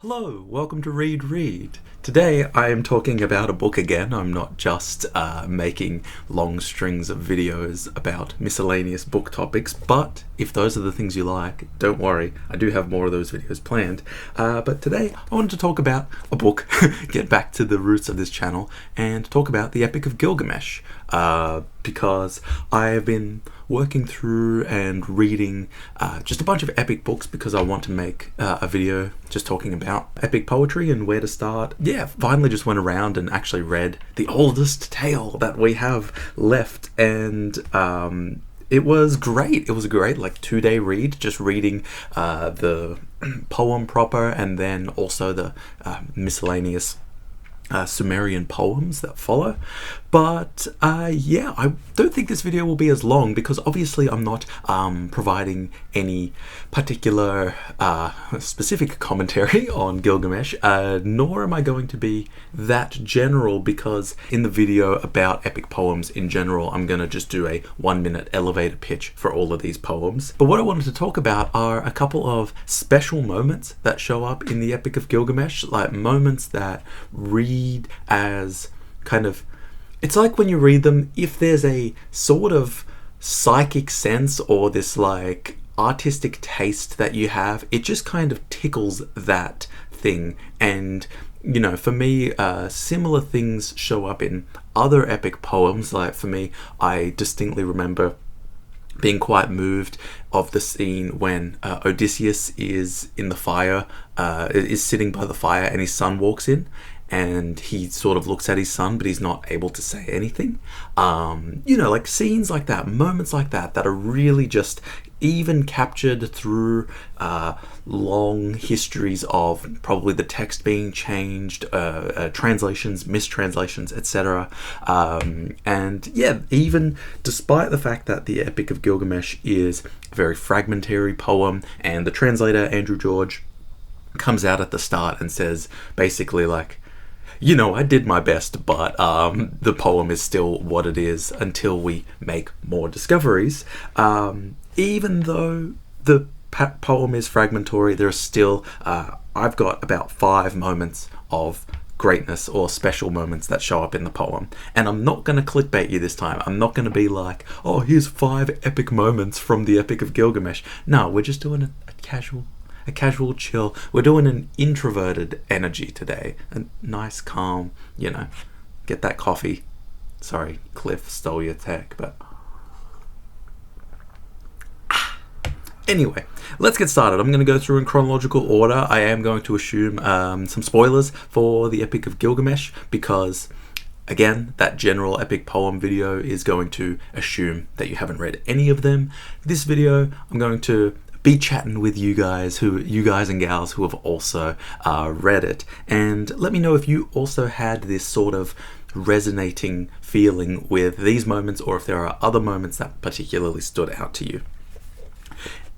Hello, welcome to Read. Today I am talking about a book again. I'm not just making long strings of videos about miscellaneous book topics, but if those are the things you like, don't worry, I do have more of those videos planned. But today I wanted to talk about a book, get back to the roots of this channel, and talk about the Epic of Gilgamesh, because I have been working through and reading just a bunch of epic books because I want to make a video just talking about epic poetry and where to start. Yeah, finally just went around and actually read the oldest tale that we have left, and it was great. It was a great 2-day read, just reading the poem proper and then also the miscellaneous Sumerian poems that follow. But yeah, I don't think this video will be as long because obviously I'm not providing any particular specific commentary on Gilgamesh, nor am I going to be that general, because in the video about epic poems in general, I'm going to just do a 1-minute elevator pitch for all of these poems. But what I wanted to talk about are a couple of special moments that show up in the Epic of Gilgamesh, like moments that read as kind of, it's like when you read them, if there's a sort of psychic sense or this artistic taste that you have, it just kind of tickles that thing. And for me, similar things show up in other epic poems. Like for me, I distinctly remember being quite moved of the scene when Odysseus is in the fire, is sitting by the fire, and his son walks in, and he sort of looks at his son, but he's not able to say anything. Scenes like that, moments like that, that are really just even captured through long histories of probably the text being changed, translations, mistranslations, etc. And yeah, even despite the fact that the Epic of Gilgamesh is a very fragmentary poem, and the translator, Andrew George, comes out at the start and says basically I did my best, but the poem is still what it is until we make more discoveries. Even though the poem is fragmentary, there are still, I've got about 5 moments of greatness or special moments that show up in the poem. And I'm not going to clickbait you this time. I'm not going to be like, oh, here's 5 epic moments from the Epic of Gilgamesh. No, we're just doing a casual chill. We're doing an introverted energy today. A nice, calm, get that coffee. Sorry, Cliff stole your tech, but... Anyway, let's get started. I'm going to go through in chronological order. I am going to assume some spoilers for the Epic of Gilgamesh because, again, that general epic poem video is going to assume that you haven't read any of them. This video, I'm going to be chatting with you guys and gals who have also read it, and let me know if you also had this sort of resonating feeling with these moments, or if there are other moments that particularly stood out to you.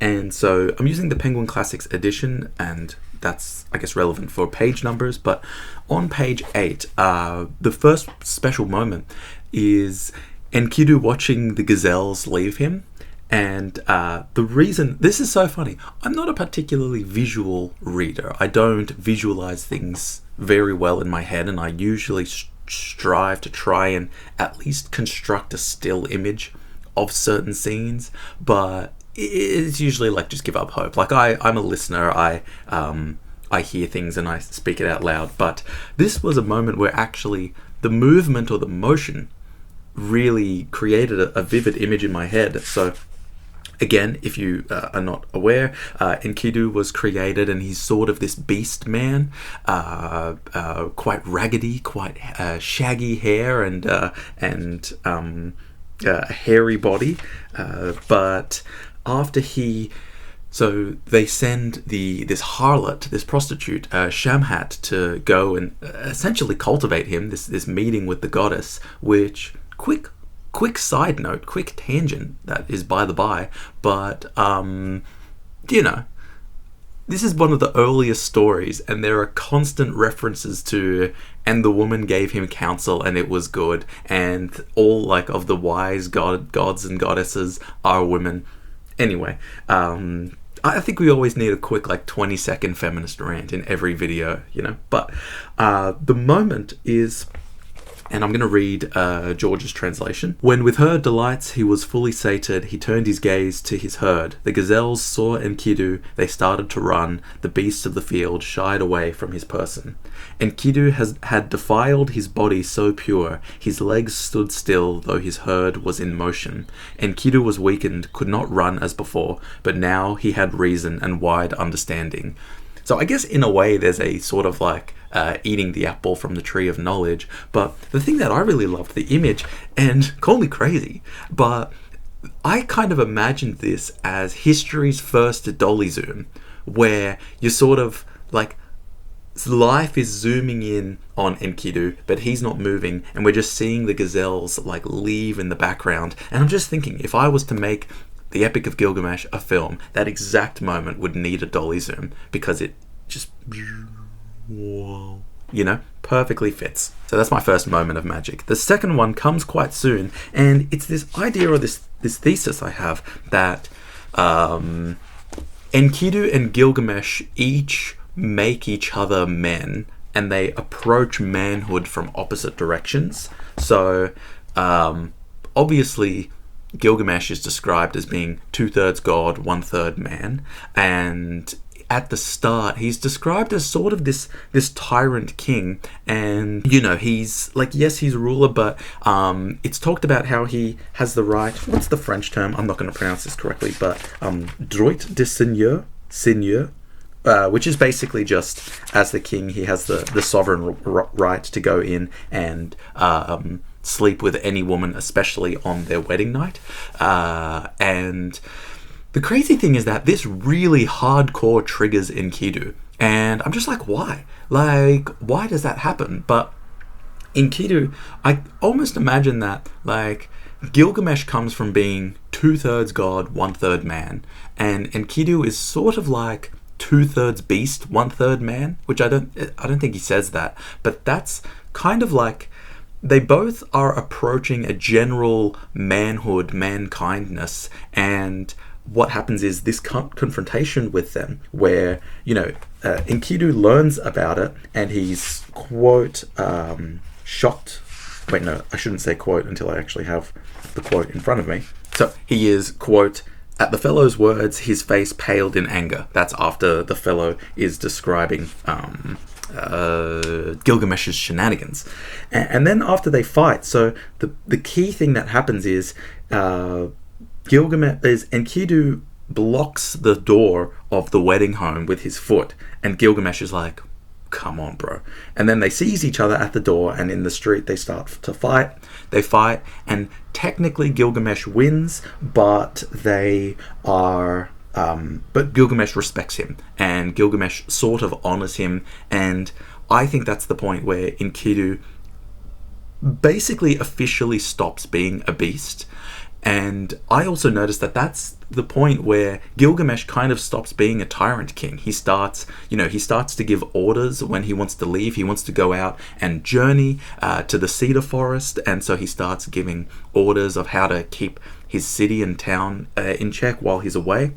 And so I'm using the Penguin Classics edition, and that's, I guess, relevant for page numbers. But on page 8, the first special moment is Enkidu watching the gazelles leave him. And the reason, this is so funny, I'm not a particularly visual reader. I don't visualize things very well in my head, and I usually strive to try and at least construct a still image of certain scenes, but it's usually just give up hope. I'm a listener, I hear things and I speak it out loud, but this was a moment where actually the movement or the motion really created a vivid image in my head. So again, if you are not aware, Enkidu was created, and he's sort of this beast man, quite raggedy, quite shaggy hair, and a hairy body. But after so they send this harlot, this prostitute, Shamhat, to go and essentially cultivate him. This meeting with the goddess, which quick side note, quick tangent that is by the by, but this is one of the earliest stories, and there are constant references to, and the woman gave him counsel and it was good, and all of the wise gods and goddesses are women. Anyway, I think we always need a quick, like, 20-second feminist rant in every video, you know? But the moment is... And I'm going to read George's translation. When with her delights he was fully sated, he turned his gaze to his herd. The gazelles saw Enkidu, they started to run. The beasts of the field shied away from his person. Enkidu had defiled his body so pure, his legs stood still, though his herd was in motion. Enkidu was weakened, could not run as before, but now he had reason and wide understanding. So I guess in a way there's a sort of like eating the apple from the tree of knowledge. But the thing that I really loved, the image, and call me crazy, but I kind of imagined this as history's first dolly zoom, where you're sort of like, life is zooming in on Enkidu, but he's not moving, and we're just seeing the gazelles like leave in the background. And I'm just thinking, if I was to make the Epic of Gilgamesh a film, that exact moment would need a dolly zoom, because it just, whoa, you know, perfectly fits. So that's my first moment of magic. The second one comes quite soon, and it's this idea, or this thesis I have, that Enkidu and Gilgamesh each make each other men, and they approach manhood from opposite directions. So obviously Gilgamesh is described as being 2/3 god, 1/3 man, and at the start he's described as sort of this tyrant king, and you know, he's like, yes, he's a ruler, but it's talked about how he has the right, what's the French term, I'm not going to pronounce this correctly, but droit de seigneur, which is basically just, as the king, he has the sovereign right to go in and sleep with any woman, especially on their wedding night. And the crazy thing is that this really hardcore triggers Enkidu. And I'm just like, why? Like, why does that happen? But Enkidu, I almost imagine that, like, Gilgamesh comes from being 2/3 god, 1/3 man. And Enkidu is sort of like 2/3 beast, 1/3 man, which I don't think he says that, but that's kind of like, they both are approaching a general manhood, mankindness, and what happens is this confrontation with them, where, you know, Enkidu learns about it, and he's, quote, shocked. Wait, no, I shouldn't say quote until I actually have the quote in front of me. So he is, quote, at the fellow's words, his face paled in anger. That's after the fellow is describing Gilgamesh's shenanigans. And then after they fight, so the key thing that happens is Enkidu blocks the door of the wedding home with his foot, and Gilgamesh is like, come on, bro. And then they seize each other at the door, and in the street they start to fight. They fight, and technically Gilgamesh wins, but but Gilgamesh respects him, and Gilgamesh sort of honors him, and I think that's the point where Enkidu basically officially stops being a beast. And I also noticed that that's the point where Gilgamesh kind of stops being a tyrant king. He starts to give orders when he wants to leave. He wants to go out and journey to the cedar forest, and so he starts giving orders of how to keep his city and town in check while he's away.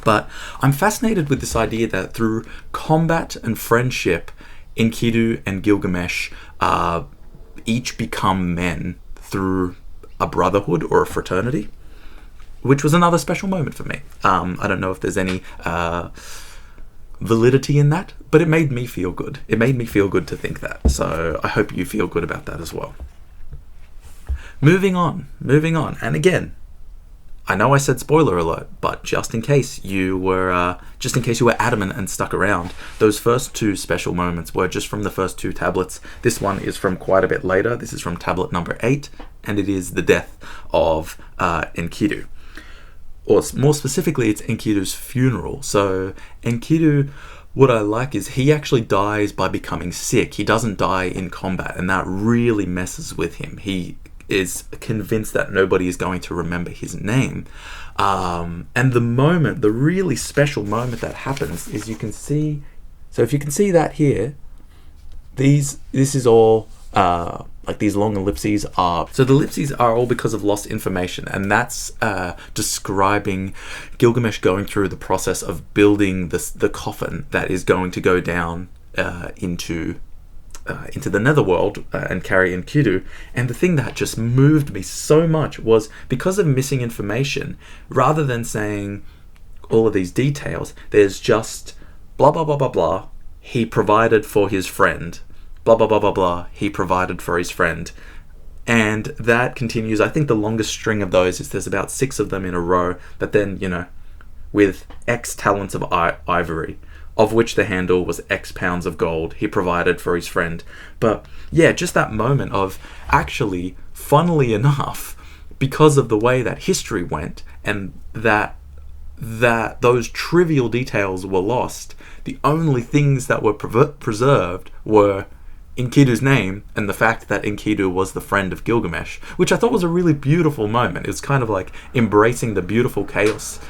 But I'm fascinated with this idea that through combat and friendship, Enkidu and Gilgamesh each become men through a brotherhood or a fraternity, which was another special moment for me. I don't know if there's any validity in that, but it made me feel good. It made me feel good to think that. So I hope you feel good about that as well. Moving on. And again, I know I said spoiler alert, but just in case you were adamant and stuck around, those first two special moments were just from the first two tablets. This one is from quite a bit later. This is from tablet number 8, and it is the death of Enkidu. Or more specifically, it's Enkidu's funeral. So Enkidu, what I like is he actually dies by becoming sick. He doesn't die in combat, and that really messes with him. He is convinced that nobody is going to remember his name. And the really special moment that happens is, you can see, so if you can see that here, this is all Like these long ellipses are, so the ellipses are all because of lost information, and that's describing Gilgamesh going through the process of building the coffin that is going to go down into the netherworld and carry Enkidu. And the thing that just moved me so much was because of missing information, rather than saying all of these details, there's just blah blah blah blah blah, he provided for his friend, blah blah blah blah blah, he provided for his friend. And that continues. I think the longest string of those is there's about 6 of them in a row, but then, you know, with X talents of ivory, of which the handle was X pounds of gold, he provided for his friend. But yeah, just that moment of, actually, funnily enough, because of the way that history went and that those trivial details were lost, the only things that were preserved were Enkidu's name and the fact that Enkidu was the friend of Gilgamesh, which I thought was a really beautiful moment. It was kind of like embracing the beautiful chaos.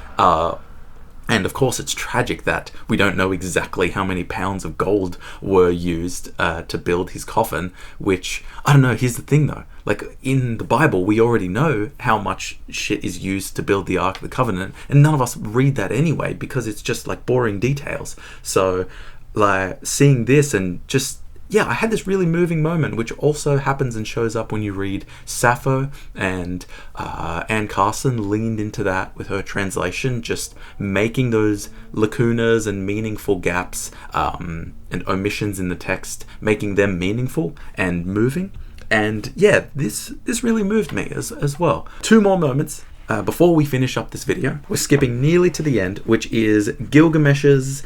And of course, it's tragic that we don't know exactly how many pounds of gold were used to build his coffin, which, I don't know, here's the thing though. Like, in the Bible, we already know how much shit is used to build the Ark of the Covenant, and none of us read that anyway, because it's just, like, boring details. So, like, seeing this and just, yeah, I had this really moving moment, which also happens and shows up when you read Sappho, and Anne Carson leaned into that with her translation, just making those lacunas and meaningful gaps and omissions in the text, making them meaningful and moving. And yeah, this really moved me as well. 2 more moments before we finish up this video. We're skipping nearly to the end, which is Gilgamesh's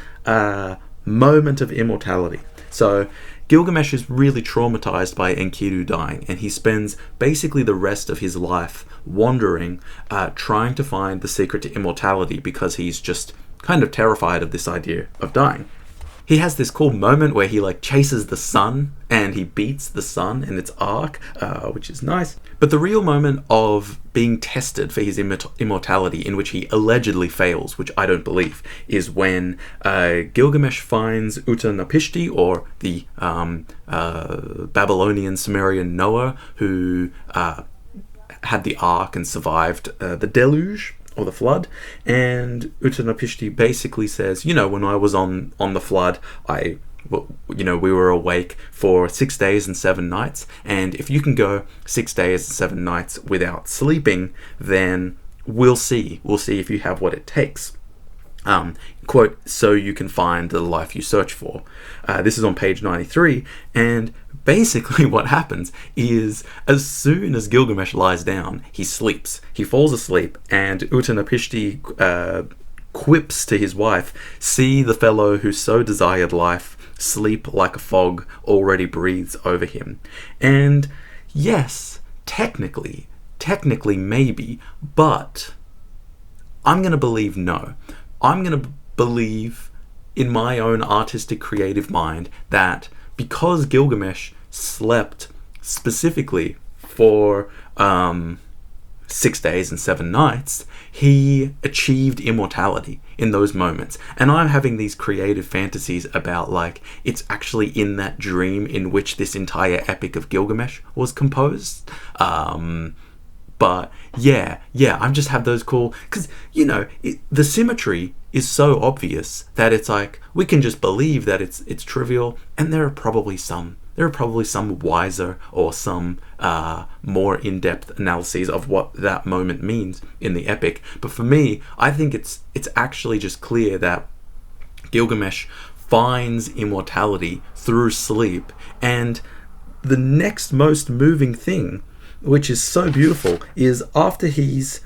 moment of immortality. So Gilgamesh is really traumatized by Enkidu dying, and he spends basically the rest of his life wandering, trying to find the secret to immortality, because he's just kind of terrified of this idea of dying. He has this cool moment where he like chases the sun and he beats the sun in its arc, which is nice. But the real moment of being tested for his immortality, in which he allegedly fails, which I don't believe, is when Gilgamesh finds Utanapishti, or the Babylonian Sumerian Noah, who had the ark and survived the deluge, or the flood. And Utanapishti basically says, you know, when I was on the flood, we were awake for 6 days and 7 nights, and if you can go 6 days and 7 nights without sleeping, then we'll see if you have what it takes. Quote, so you can find the life you search for. This is on page 93, and basically what happens is, as soon as Gilgamesh lies down, he sleeps. He falls asleep, and Utanapishti quips to his wife, see the fellow who so desired life, sleep like a fog already breathes over him. And yes, technically maybe, but I'm going to believe no. I'm going to believe in my own artistic creative mind that because Gilgamesh slept specifically for 6 days and 7 nights, he achieved immortality in those moments. And I'm having these creative fantasies about, like, it's actually in that dream in which this entire Epic of Gilgamesh was composed. But yeah, I'm just have those cool, because, you know, the symmetry is so obvious that it's like, we can just believe that it's trivial, and there are probably some wiser or some more in-depth analyses of what that moment means in the epic. But for me, I think it's actually just clear that Gilgamesh finds immortality through sleep. And the next most moving thing, which is so beautiful, is after he's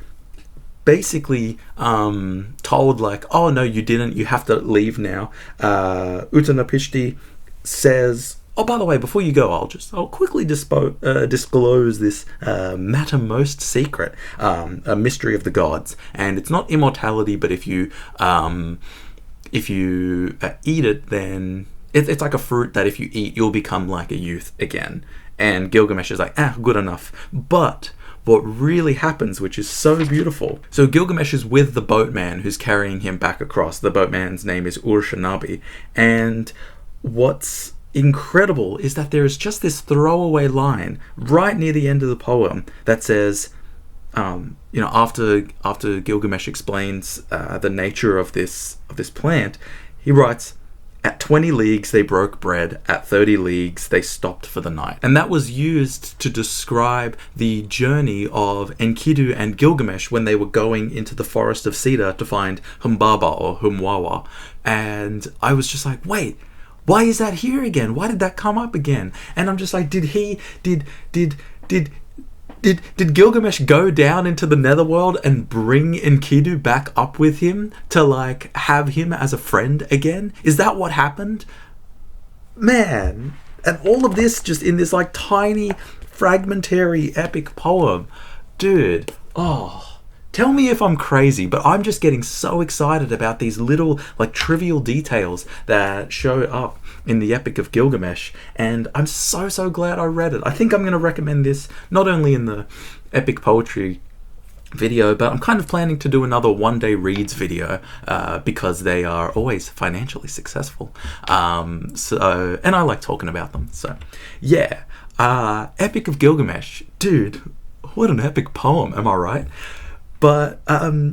basically told, like, oh no, you didn't, you have to leave now, Utanapishti says, oh, by the way, before you go, I'll quickly disclose this mattermost secret, a mystery of the gods. And it's not immortality, but if you eat it, then it's like a fruit that if you eat, you'll become like a youth again. And Gilgamesh is like, good enough. But what really happens, which is so beautiful, so Gilgamesh is with the boatman who's carrying him back across. The boatman's name is Urshanabi. And what's incredible is that there is just this throwaway line right near the end of the poem that says, after Gilgamesh explains the nature of this plant, he writes, "At 20 leagues they broke bread, at 30 leagues they stopped for the night." And that was used to describe the journey of Enkidu and Gilgamesh when they were going into the forest of cedar to find Humbaba or Humwawa. And I was just like, wait, why is that here again? Why did that come up again? And I'm just like, did Gilgamesh go down into the netherworld and bring Enkidu back up with him to like have him as a friend again? Is that what happened? Man, and all of this just in this like tiny fragmentary epic poem. Dude, tell me if I'm crazy, but I'm just getting so excited about these little like trivial details that show up in the Epic of Gilgamesh, and I'm so glad I read it. I think I'm going to recommend this not only in the epic poetry video, but I'm kind of planning to do another one-day reads video because they are always financially successful. And I like talking about them. So yeah, Epic of Gilgamesh, dude, what an epic poem, am I right? But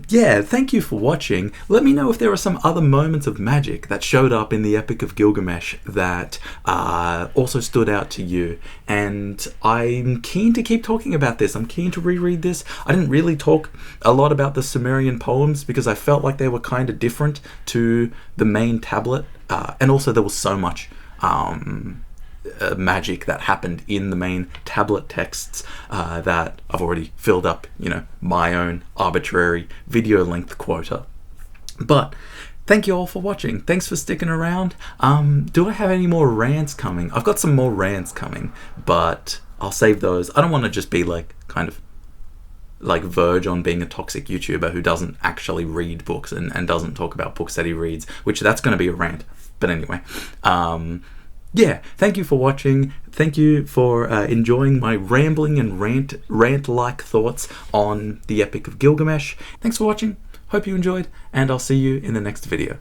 yeah, thank you for watching. Let me know if there are some other moments of magic that showed up in the Epic of Gilgamesh that also stood out to you. And I'm keen to keep talking about this. I'm keen to reread this. I didn't really talk a lot about the Sumerian poems because I felt like they were kind of different to the main tablet. And also there was so much magic that happened in the main tablet texts that I've already filled up, my own arbitrary video length quota. But thank you all for watching. Thanks for sticking around. Do I have any more rants coming? I've got some more rants coming, but I'll save those. I don't want to just be like kind of like verge on being a toxic YouTuber who doesn't actually read books and doesn't talk about books that he reads, which that's going to be a rant. But anyway, yeah, thank you for watching. Thank you for enjoying my rambling and rant-like thoughts on the Epic of Gilgamesh. Thanks for watching. Hope you enjoyed, and I'll see you in the next video.